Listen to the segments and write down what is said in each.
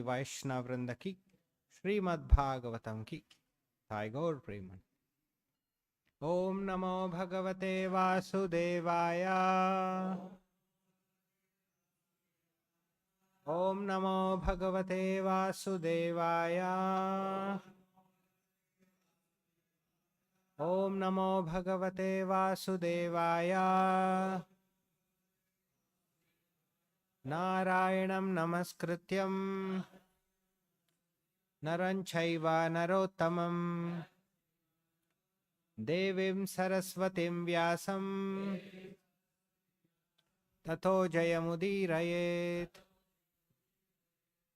Vaishnav Vrinda ki, Srimad Bhagavatam ki, Thai Gaur Preman. Om Namo Bhagavate Vasudevaya. Om Namo Bhagavate Vasudevaya. Om Namo Bhagavate Vasudevaya. Narayanam Namaskrityam Naranchaiva Narottamam Devim Saraswatim Vyasam Tato Jayamudirayet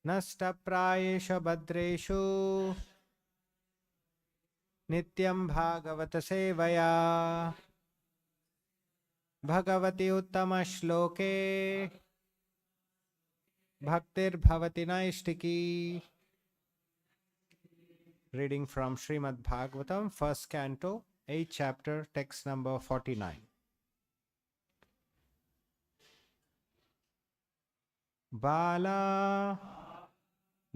Nashtaprayesha Badreshu Nityam Bhagavata Sevaya Bhagavati Uttama Shloke Bhaktir Bhavati Naishtiki. Reading from Srimad Bhagavatam, first canto, 8th chapter, text number 49. Bala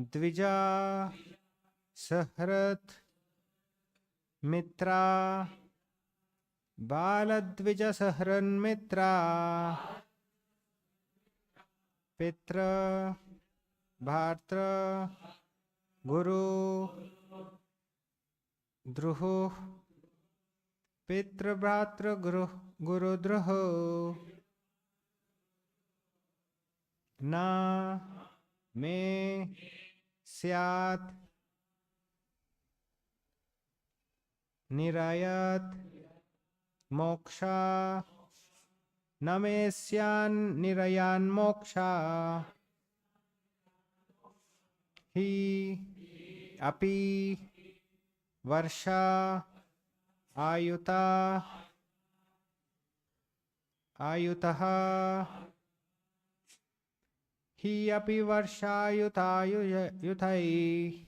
Dvija Sahrat Mitra Bala Dvija Sahran Mitra Pitra Bhartra Guru Druhu Pitra Bhartra Guru Druhu Na Me Syat Nirayat Moksha Namesyan Nirayan Moksha Hi Api Varsha Ayuta Ayutaha Hi Api Varsha Ayuta Yutai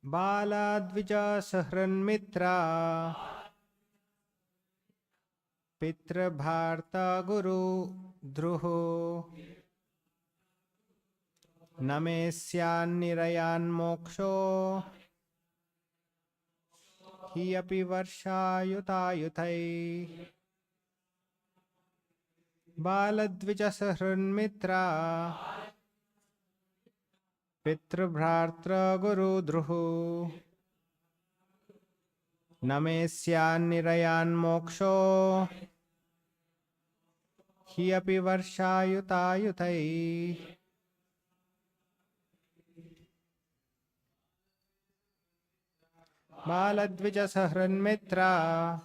Bala Dvija Sahran Mitra Pitra Bharta Guru Druhu Namesyan Nirayan Moksho Hi Api Varsha Yuta Yutai Bala Dvija Sahran Mitra Pitra Bharta Guru Druhu Namesyan Nirayan Moksho Hi Api Varsha Yuta Yutai Bala Dvija Sahran Mitra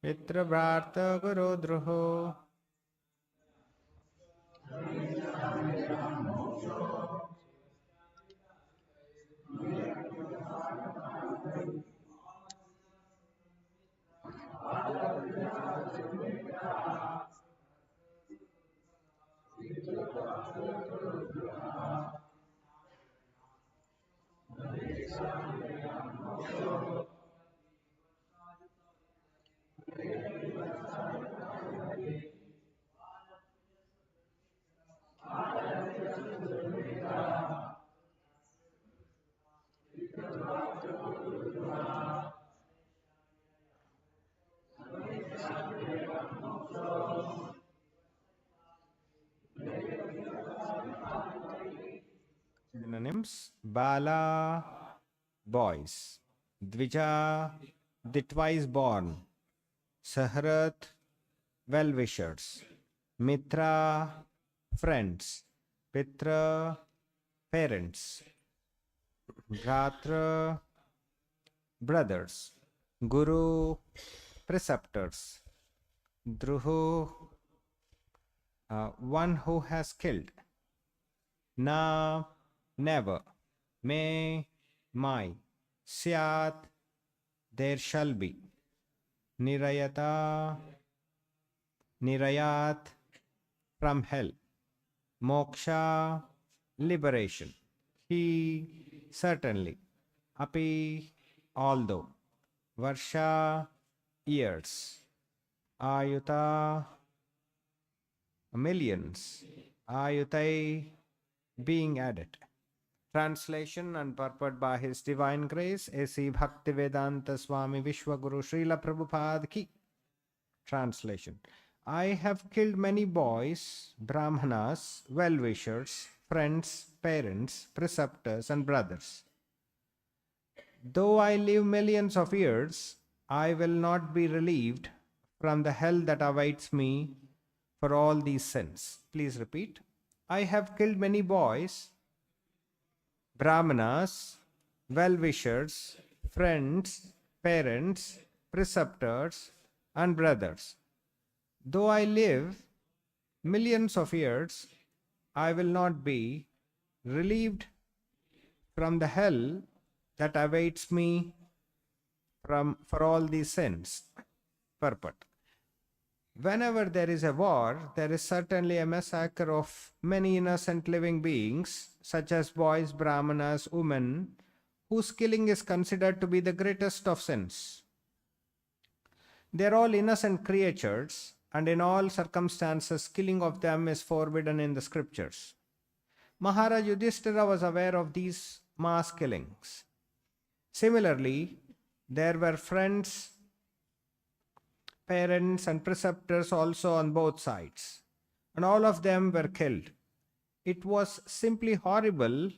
Pitra Bharta Guru Druhu Synonyms: Bala, boys; Dvija, the twice born; Sahrat, well-wishers; Mitra, friends; Pitra, parents; Bhratra, brothers; Guru, preceptors; Druhu, one who has killed; Na, never; Me, my; Syat, there shall be; Nirayata, Nirayat, from hell; Moksha, liberation; He, certainly; Api, although; Varsha, years; Ayuta, millions, ayutai being added. Translation and purport by His Divine Grace, A.C. Bhaktivedanta Swami Vishwaguru Srila Prabhupada Ki. Translation. I have killed many boys, brāhmaṇas, well-wishers, friends, parents, preceptors, and brothers. Though I live millions of years, I will not be relieved from the hell that awaits me for all these sins. Please repeat. I have killed many boys, brāhmaṇas, well-wishers, friends, parents, preceptors, and brothers. Though I live millions of years, I will not be relieved from the hell that awaits me for all these sins. Purport. Whenever there is a war, there is certainly a massacre of many innocent living beings, such as boys, brāhmaṇas, women, whose killing is considered to be the greatest of sins. They are all innocent creatures, and in all circumstances, killing of them is forbidden in the scriptures. Maharaj Yudhishthira was aware of these mass killings. Similarly, there were friends, parents, and preceptors also on both sides, and all of them were killed. It was simply horrible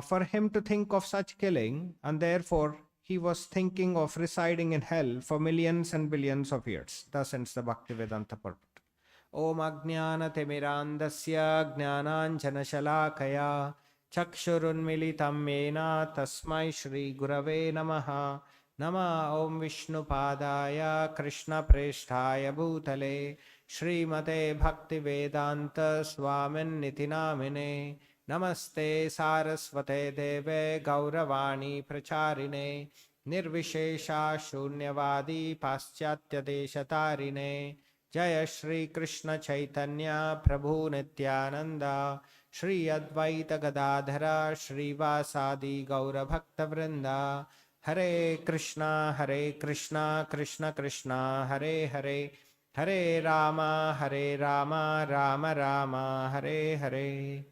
for him to think of such killing, and therefore he was thinking of residing in hell for millions and billions of years. Thus ends the Bhaktivedanta purport. Om Ajnana Timirandasya Jnananjana Shalakaya Chakshurunmilitam Mena Tasmai Shri Gurave Namaha. Nama Om Vishnu Padaya Krishna Presthaya Bhutale Srimate Bhaktivedanta Swamin Nitinamine Namaste Saraswate Deve Gauravani Pracharine Nirvishesha Shunyavadi Paschatya Deshatarine Jaya Shri Krishna Chaitanya Prabhu Nityananda Shri Advaita Gadadhara Shri Vasadi Gaura Bhakta Vrinda Hare Krishna Krishna Krishna Hare Hare Hare Rama Rama Rama Hare Hare.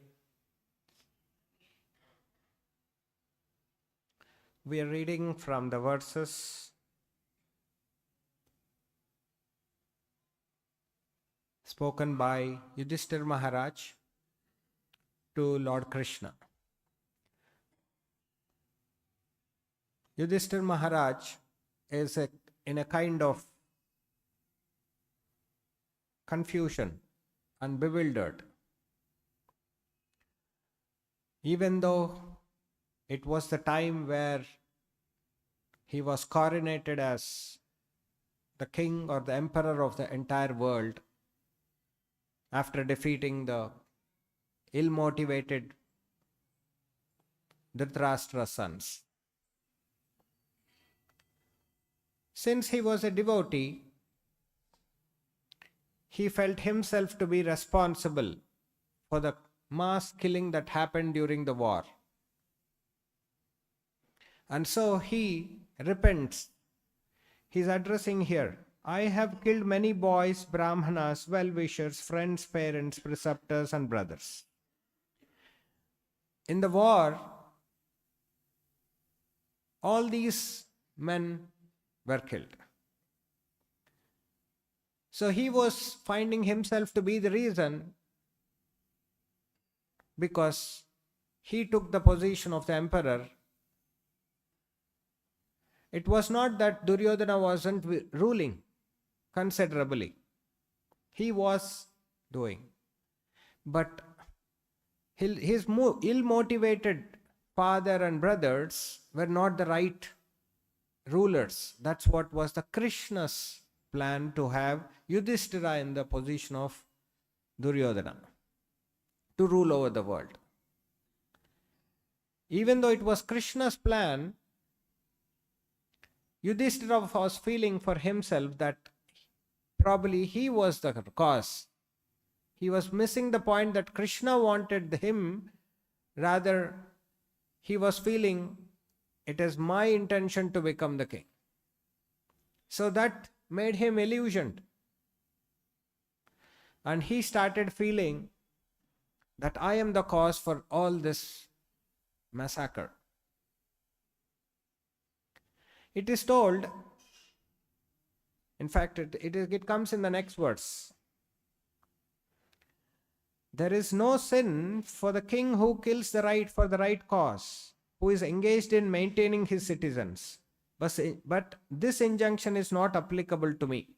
We are reading from the verses spoken by Yudhishthira Maharaj to Lord Krishna. Yudhishthira Maharaj is in a kind of confusion and bewildered. Even though it was the time where he was coronated as the king or the emperor of the entire world after defeating the ill-motivated Dhritarashtra's sons. Since he was a devotee, he felt himself to be responsible for the mass killing that happened during the war. And so he repents. He's addressing here, I have killed many boys, brāhmaṇas, well-wishers, friends, parents, preceptors, and brothers. In the war, all these men were killed. So he was finding himself to be the reason because he took the position of the emperor. It was not that Duryodhana wasn't ruling considerably. He was doing. But his ill-motivated father and brothers were not the right rulers. That's what was the Krishna's plan, to have Yudhishthira in the position of Duryodhana, to rule over the world. Even though it was Krishna's plan, Yudhishthira was feeling for himself that probably he was the cause. He was missing the point that Krishna wanted him. Rather, he was feeling it is my intention to become the king. So that made him illusioned. and he started feeling that I am the cause for all this massacre. It is told, in fact, it comes in the next verse. There is no sin for the king who kills for the right cause, who is engaged in maintaining his citizens. But this injunction is not applicable to me.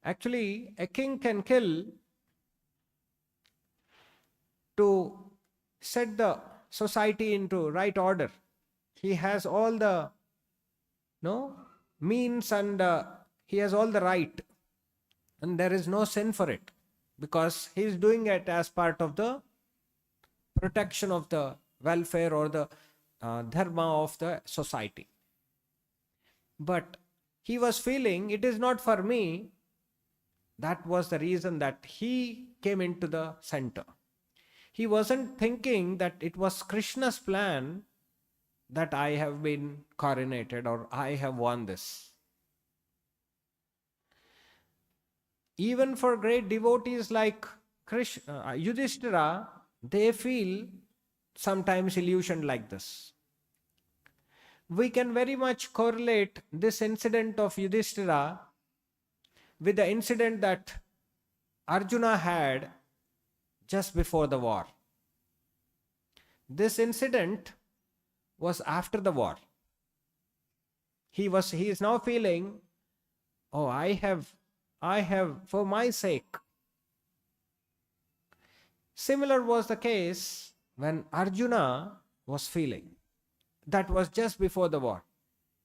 Actually, a king can kill to set the society into right order. He has all the means, and he has all the right, and there is no sin for it, because he is doing it as part of the protection of the welfare or the dharma of the society. But he was feeling it is not for me. That was the reason that he came into the center. He wasn't thinking that it was Krishna's plan that I have been coronated or I have won this. Even for great devotees like Krishna, Yudhishthira, they feel sometimes illusioned like this. We can very much correlate this incident of Yudhishthira with the incident that Arjuna had just before the war. This incident was after the war. He is now feeling, oh, I have for my sake. Similar was the case when Arjuna was feeling. That was just before the war.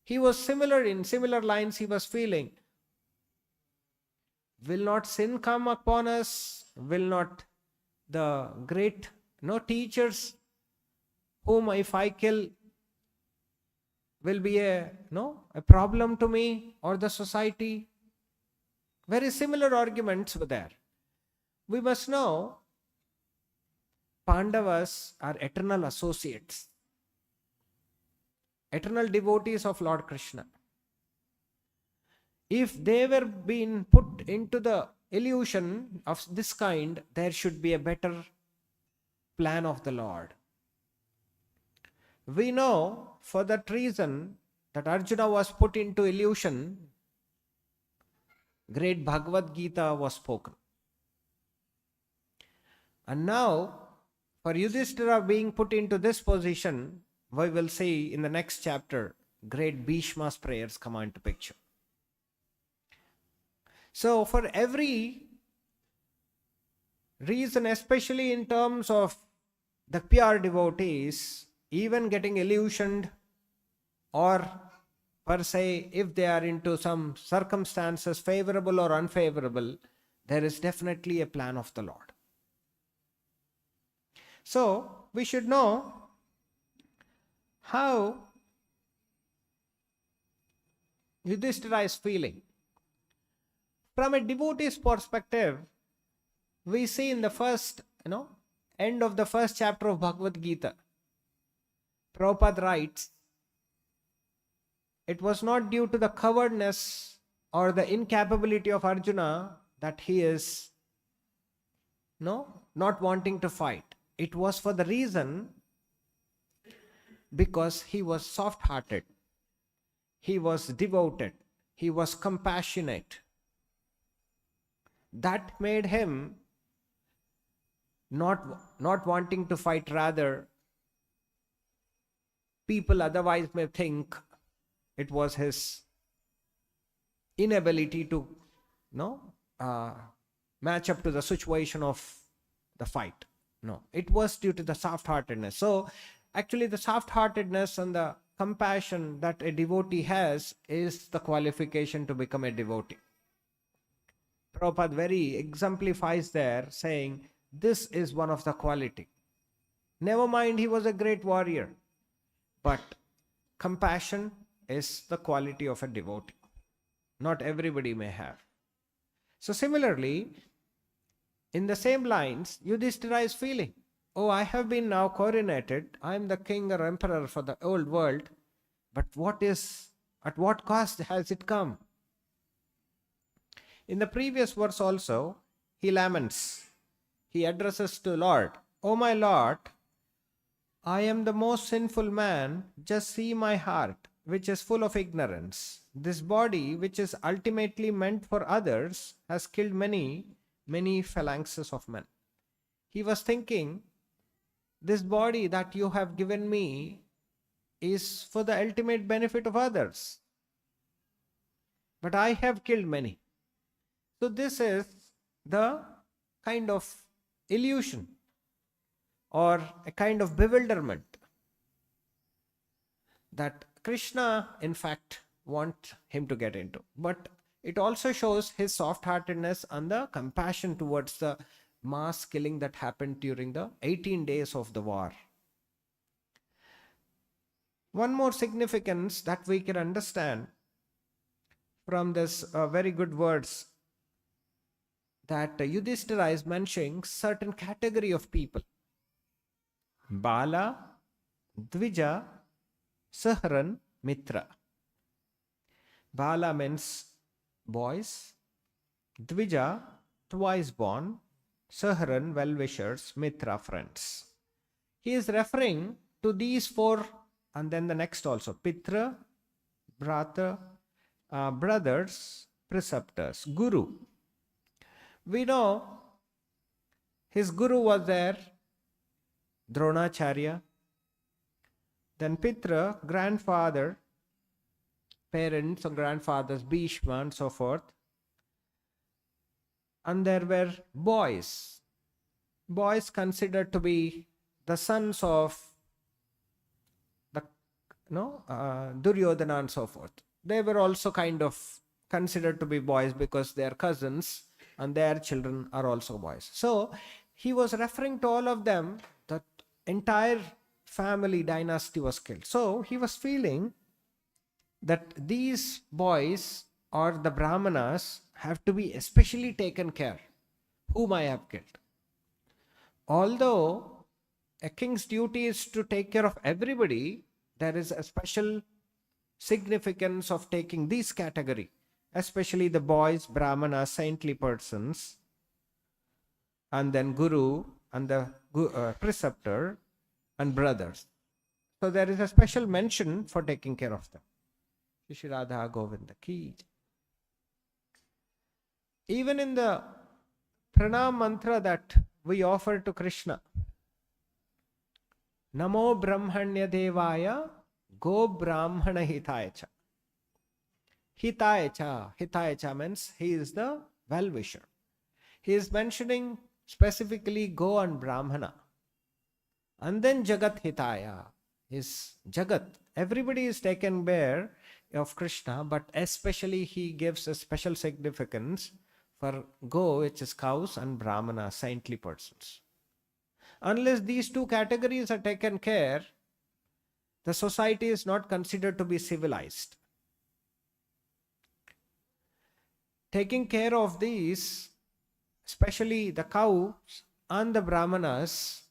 He was in similar lines he was feeling. Will not sin come upon us? Will not the great teachers whom if I kill will be a problem to me or the society? Very similar arguments were there. We must know Pandavas are eternal associates, eternal devotees of Lord Krishna. If they were being put into the illusion of this kind, there should be a better plan of the Lord. We know for that reason that Arjuna was put into illusion, great Bhagavad Gita was spoken. And now, for Yudhishthira being put into this position, we will see in the next chapter, great Bhishma's prayers come into picture. So for every reason, especially in terms of the pure devotees, even getting illusioned, or per se, if they are into some circumstances favorable or unfavorable, there is definitely a plan of the Lord. So we should know how Yudhishthira is feeling. From a devotee's perspective, we see in the first, end of the first chapter of Bhagavad Gita, Prabhupada writes, it was not due to the cowardness or the incapability of Arjuna that he is not wanting to fight. It was for the reason because he was soft-hearted, he was devoted, he was compassionate. That made him not wanting to fight. Rather, people otherwise may think it was his inability to match up to the situation of the fight. No, it was due to the soft-heartedness. So actually the soft-heartedness and the compassion that a devotee has is the qualification to become a devotee. Prabhupada very exemplifies there, saying this is one of the quality. Never mind he was a great warrior, but compassion is the quality of a devotee. Not everybody may have. So similarly, in the same lines, Yudhishthira is feeling, oh, I have been now coronated, I am the king or emperor for the old world, but at what cost has it come? In the previous verse also, he laments. He addresses to Lord, "O my Lord, I am the most sinful man. Just see my heart, which is full of ignorance. This body, which is ultimately meant for others, has killed many, many phalanxes of men." He was thinking, this body that you have given me is for the ultimate benefit of others, but I have killed many. So this is the kind of illusion or a kind of bewilderment that Krishna in fact want him to get into. But it also shows his soft-heartedness and the compassion towards the mass killing that happened during the 18 days of the war. One more significance that we can understand from this very good words that Yudhishthira is mentioning certain category of people. Bala, Dvija, Sahran, Mitra. Bala means boys, Dvija, twice born, Sahran, well-wishers, Mitra, friends. He is referring to these four, and then the next also, Pitra, Brata, brothers, preceptors, Guru. We know his Guru was there, Dronacharya, then Pitra, grandfather, parents or grandfathers, Bhishma and so forth. And there were boys considered to be the sons of the Duryodhana and so forth. They were also kind of considered to be boys because they are cousins and their children are also boys. So he was referring to all of them, that entire family dynasty was killed. So he was feeling that these boys or the brāhmaṇas have to be especially taken care, whom I have killed. Although a king's duty is to take care of everybody, there is a special significance of taking this category, especially the boys, brāhmanas, saintly persons, and then guru and the preceptor and brothers. So there is a special mention for taking care of them. Shri Radha Govinda ki. Even in the pranam mantra that we offer to Krishna, Namo Brahmanya Devaya Go Brahmana Hitaya Cha. Hitaya Cha. Hitaya Cha means he is the well-wisher. He is mentioning specifically Go and Brahmana. And then Jagat Hitaya is Jagat. Everybody is taken care of Krishna, but especially he gives a special significance for Go, which is cows, and Brahmana, saintly persons. Unless these two categories are taken care, the society is not considered to be civilized. Taking care of these, especially the cows and the brāhmanas,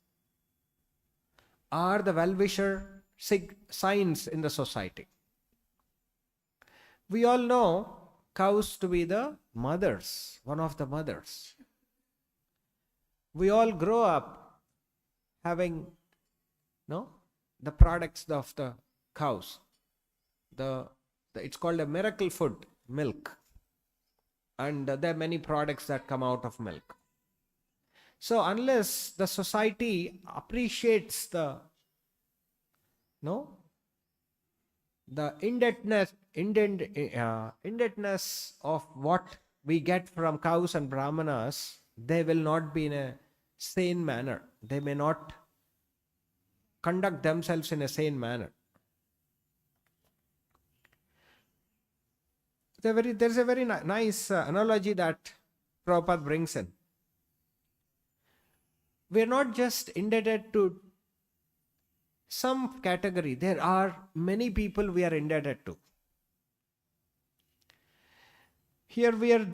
are the well-wisher signs in the society. We all know cows to be the mothers, one of the mothers. We all grow up having the products of the cows. It's called a miracle food, milk. And there are many products that come out of milk. So unless the society appreciates the indebtedness of what we get from cows and brāhmanas, they will not be in a sane manner. They may not conduct themselves in a sane manner. There's a very nice analogy that Prabhupada brings in. We are not just indebted to some category. There are many people we are indebted to. Here we are,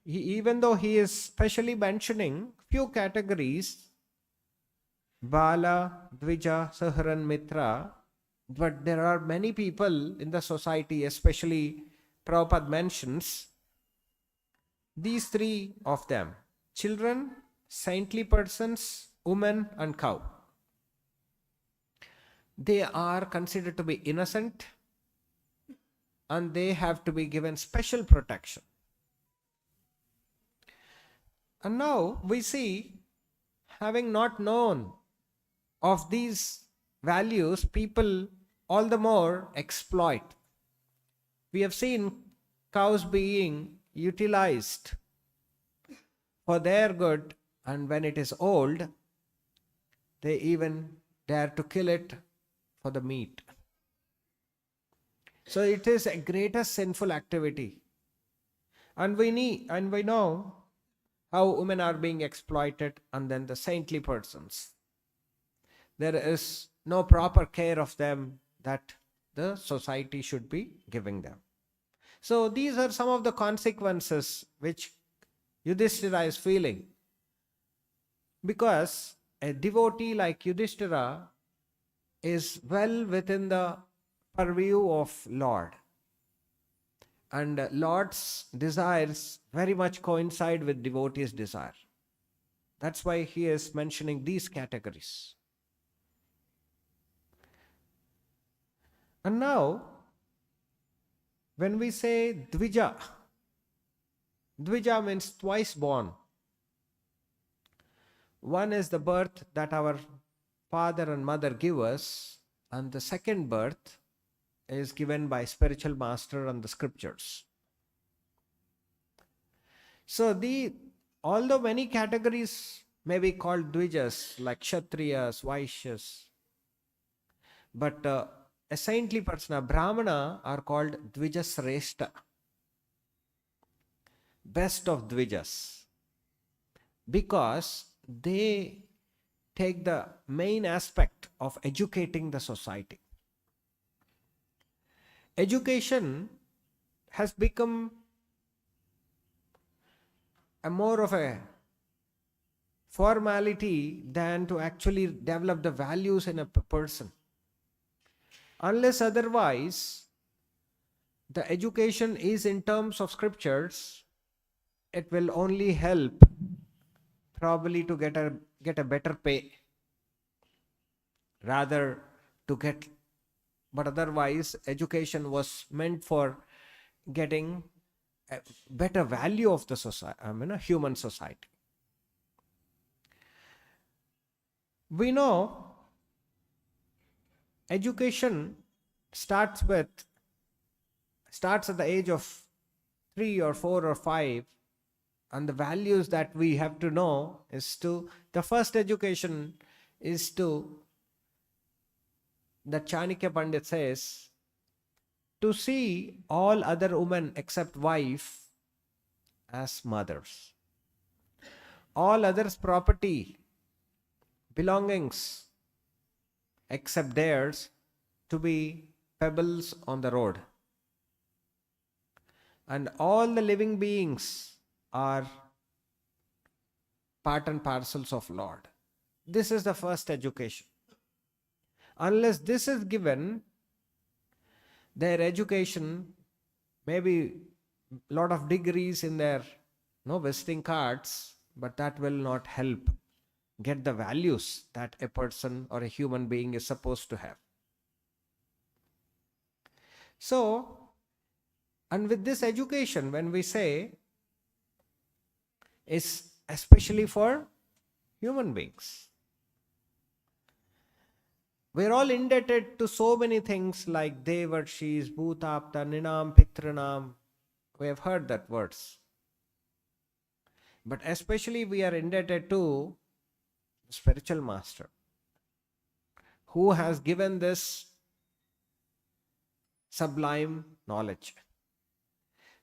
even though he is specially mentioning few categories, Bala, Dvija, Sahran, Mitra, but there are many people in the society, especially Prabhupada mentions these three of them: children, saintly persons, women, and cow. They are considered to be innocent and they have to be given special protection. And now we see, having not known of these values, people all the more exploit. We have seen cows being utilized for their good, and when it is old, they even dare to kill it for the meat. So it is a greatest sinful activity. And we know how women are being exploited, and then the saintly persons. There is no proper care of them that the society should be giving them. So these are some of the consequences which Yudhishthira is feeling. Because a devotee like Yudhishthira is well within the purview of Lord. And Lord's desires very much coincide with devotee's desire. That's why he is mentioning these categories. And now, when we say Dvija, Dvija means twice born. One is the birth that our father and mother give us, and the second birth is given by spiritual master and the scriptures. So although many categories may be called Dvijas, like Kshatriyas, Vaishyas, but a saintly person, a brāhmaṇa, are called Dvijasreshta, best of Dvijas, because they take the main aspect of educating the society. Education has become a more of a formality than to actually develop the values in a person. Unless otherwise, the education is in terms of scriptures, it will only help probably to get a better pay rather to get. But otherwise, education was meant for getting a better value of the society, human society. We know education starts at the age of 3 or 4 or 5, and the values that we have to know is the first education is that Chanakya Pandit says, to see all other women except wife as mothers. All others' property, belongings except theirs to be pebbles on the road. And all the living beings are part and parcels of Lord. This is the first education. Unless this is given, their education may be a lot of degrees in their visiting cards, but that will not help get the values that a person or a human being is supposed to have. So, and with this education, when we say, is especially for human beings. We're all indebted to so many things like Devarshis, Bhutapta, Ninam, Pitranam. We have heard that words. But especially we are indebted to the spiritual master, who has given this sublime knowledge.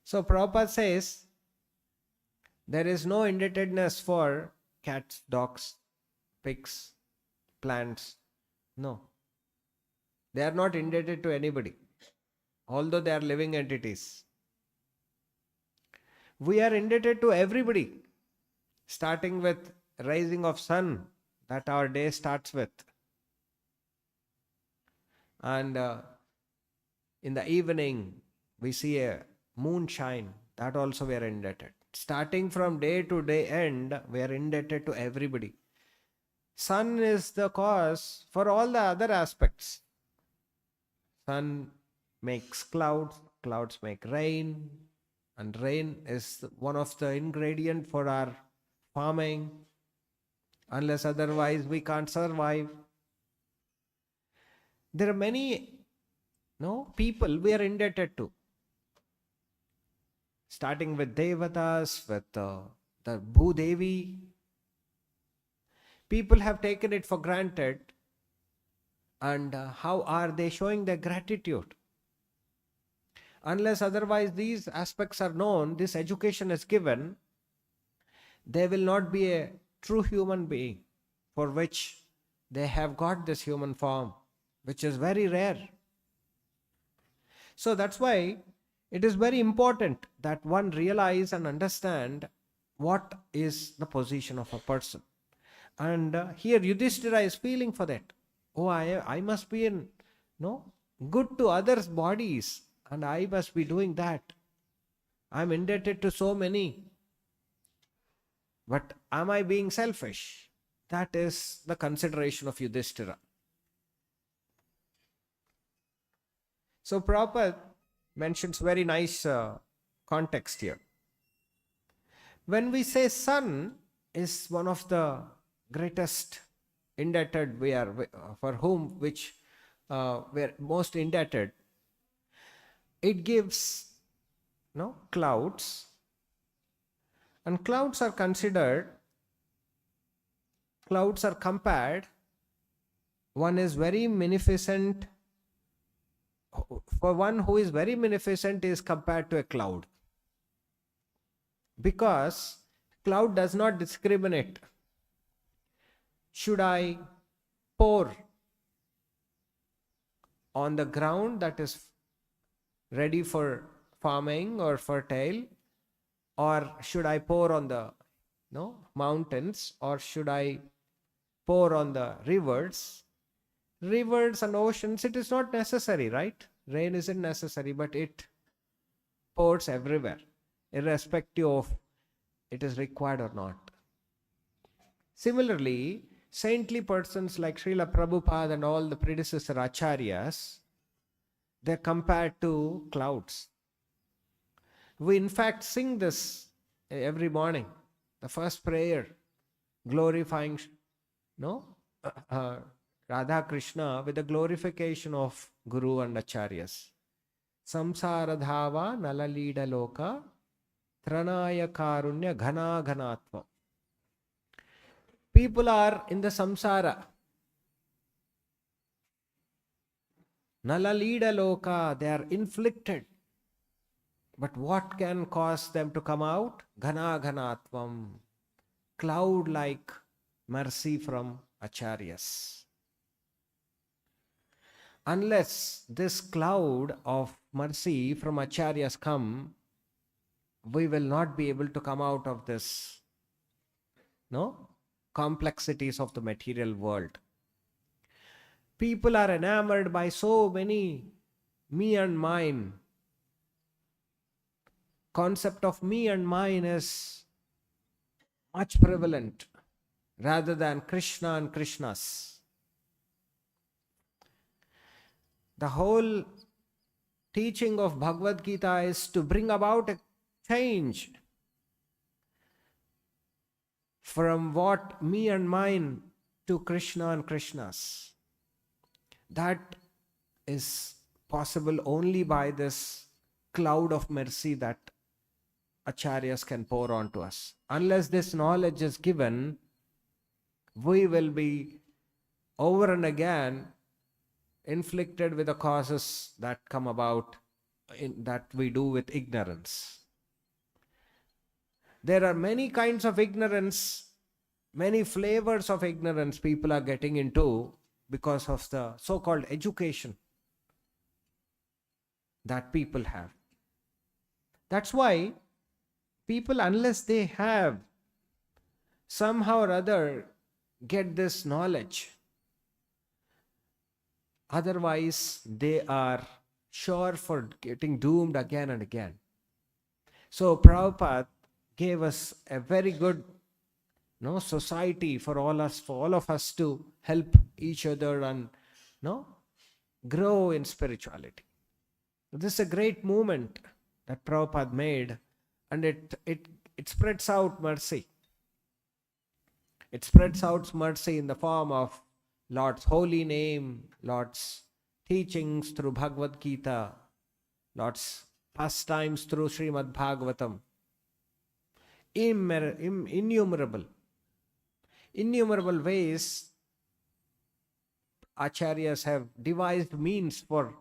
So Prabhupada says, there is no indebtedness for cats, dogs, pigs, plants. No. They are not indebted to anybody, although they are living entities. We are indebted to everybody, starting with rising of sun that our day starts with. And in the evening, we see a moonshine, that also we are indebted. Starting from day to day end, we are indebted to everybody. Sun is the cause for all the other aspects. Sun makes clouds, clouds make rain, and rain is one of the ingredient for our farming. Unless otherwise we can't survive. There are many people we are indebted to. Starting with Devatas, with the Bhudevi. People have taken it for granted. And how are they showing their gratitude? Unless otherwise these aspects are known, this education is given, there will not be a true human being for which they have got this human form, which is very rare. So that's why it is very important that one realize and understand what is the position of a person. And here Yudhishthira is feeling for that. Oh, I must be good to others' bodies, and I must be doing that. I'm indebted to so many. But am I being selfish? That is the consideration of Yudhishthira. So Prabhupada mentions very nice context here. When we say sun is one of the greatest indebted we are, for whom which we are most indebted, it gives clouds, and clouds are compared, one is very munificent. For one who is very munificent is compared to a cloud, because cloud does not discriminate. Should I pour on the ground that is ready for farming or fertile, or should I pour on the mountains, or should I pour on the rivers and oceans? It is not necessary, right? Rain isn't necessary, but it pours everywhere, irrespective of it is required or not. Similarly, saintly persons like Srila Prabhupada and all the predecessor acharyas, they're compared to clouds. We in fact sing this every morning, the first prayer, glorifying Radha Krishna with the glorification of Guru and Acharyas. Samsara dhava nalalida loka tranaya karunya ghana ghanatva. People are in the samsara. Nalalida loka, they are inflicted. But what can cause them to come out? Ghana ghanatvam, cloud-like mercy from acharyas. Unless this cloud of mercy from acharyas come, we will not be able to come out of this complexities of the material world. People are enamored by so many me and mine. Concept of me and mine is much prevalent rather than Krishna and Krishnas. The whole teaching of Bhagavad Gita is to bring about a change from what me and mine to Krishna and Krishnas. That is possible only by this cloud of mercy that acharyas can pour onto us. Unless this knowledge is given, we will be over and again inflicted with the causes that come about that we do with ignorance. There are many kinds of ignorance, many flavors of ignorance people are getting into because of the so-called education that people have. That's why people, unless they have somehow or other get this knowledge, otherwise they are sure for getting doomed again and again. So Prabhupada gave us a very good society for all of us to help each other and grow in spirituality. This is a great movement that Prabhupada made, and it spreads out mercy. It spreads out mercy in the form of Lord's holy name, Lord's teachings through Bhagavad Gita, Lord's pastimes through Srimad Bhagavatam. Innumerable ways acharyas have devised means for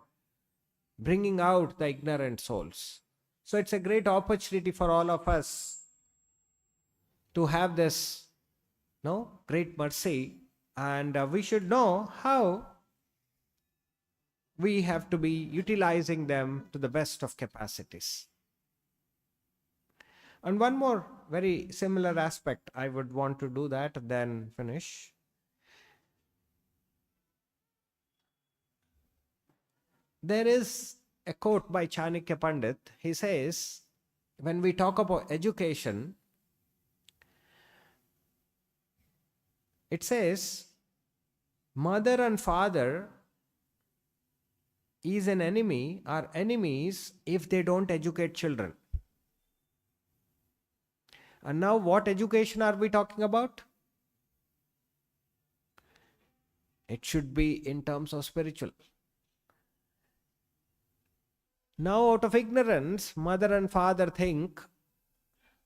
bringing out the ignorant souls. So it's a great opportunity for all of us to have this great mercy, and we should know how we have to be utilizing them to the best of capacities. And one more very similar aspect, I would want to do that, then finish. There is a quote by Chanakya Pandit. He says, when we talk about education, it says, mother and father is an enemy, are enemies if they don't educate children. And now what education are we talking about? It should be in terms of spiritual. Now out of ignorance, mother and father think,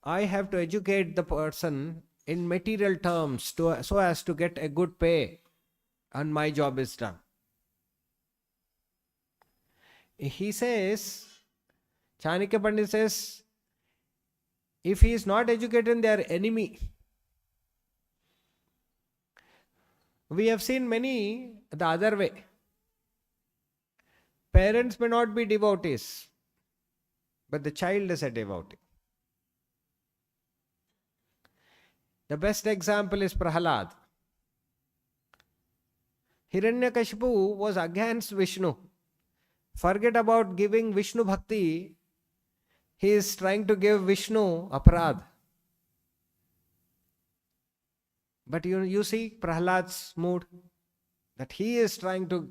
I have to educate the person in material terms so as to get a good pay and my job is done. He says, Chanakya Pandit says, if he is not educated, they are enemy. We have seen many the other way. Parents may not be devotees, but the child is a devotee. The best example is Prahalad. Hiranyakashipu was against Vishnu. Forget about giving Vishnu bhakti. He is trying to give Vishnu aparad. But you see Prahalad's mood, that he is trying to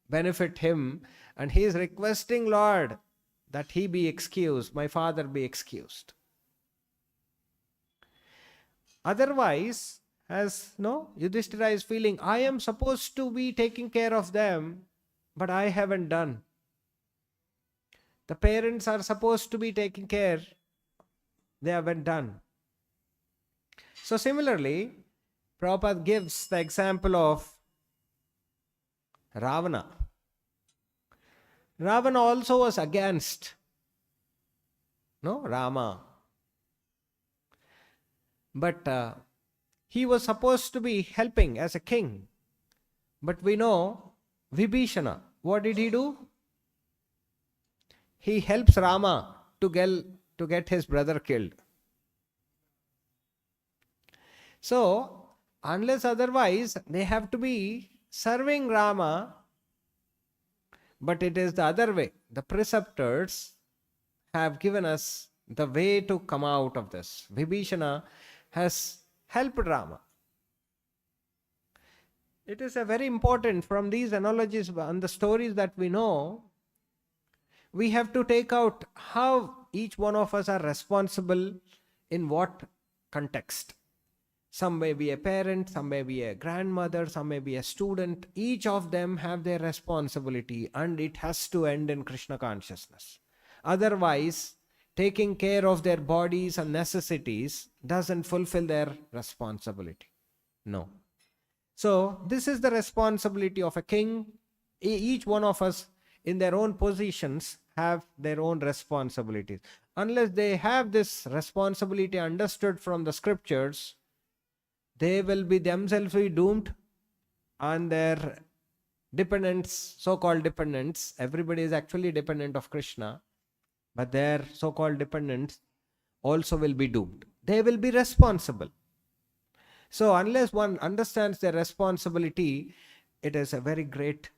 benefit him, and he is requesting Lord that he be excused, my father be excused. Otherwise, as Yudhishthira is feeling, I am supposed to be taking care of them, but I haven't done. The parents are supposed to be taking care, they haven't done. So similarly, Prabhupada gives the example of Ravana. Ravana also was against Rama. But he was supposed to be helping as a king. But we know Vibhishana, what did he do? He helps Rama to get his brother killed. So, unless otherwise, they have to be serving Rama, but it is the other way. The preceptors have given us the way to come out of this. Vibhishana has helped Rama. It is a very important, from these analogies and the stories that we know, we have to take out how each one of us are responsible in what context. Some may be a parent, some may be a grandmother, some may be a student. Each of them have their responsibility, and it has to end in Krishna consciousness. Otherwise, taking care of their bodies and necessities doesn't fulfill their responsibility. No. So, this is the responsibility of a king. Each one of us in their own positions have their own responsibilities. Unless they have this responsibility understood from the scriptures, they will be themselves be doomed, and their dependents, so-called dependents, everybody is actually dependent of Krishna, but their so-called dependents also will be doomed. They will be responsible. So unless one understands their responsibility, it is a very great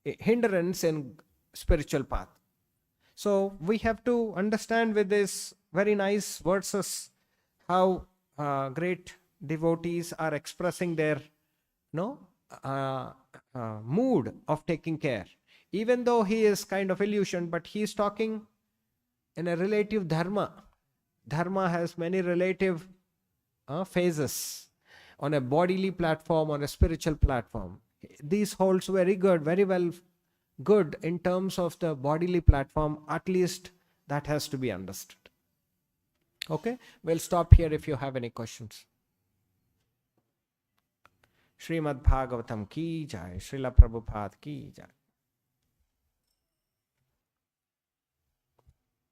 hindrance in spiritual path. So we have to understand with these very nice verses how great devotees are expressing their mood of taking care. Even though he is kind of illusion, but he is talking in a relative dharma. Dharma has many relative phases on a bodily platform, on a spiritual platform. These holds very good, very well good in terms of the bodily platform. At least that has to be understood. Okay, we'll stop here if you have any questions. Srimad Bhagavatam ki jai, Srila Prabhupada ki jai.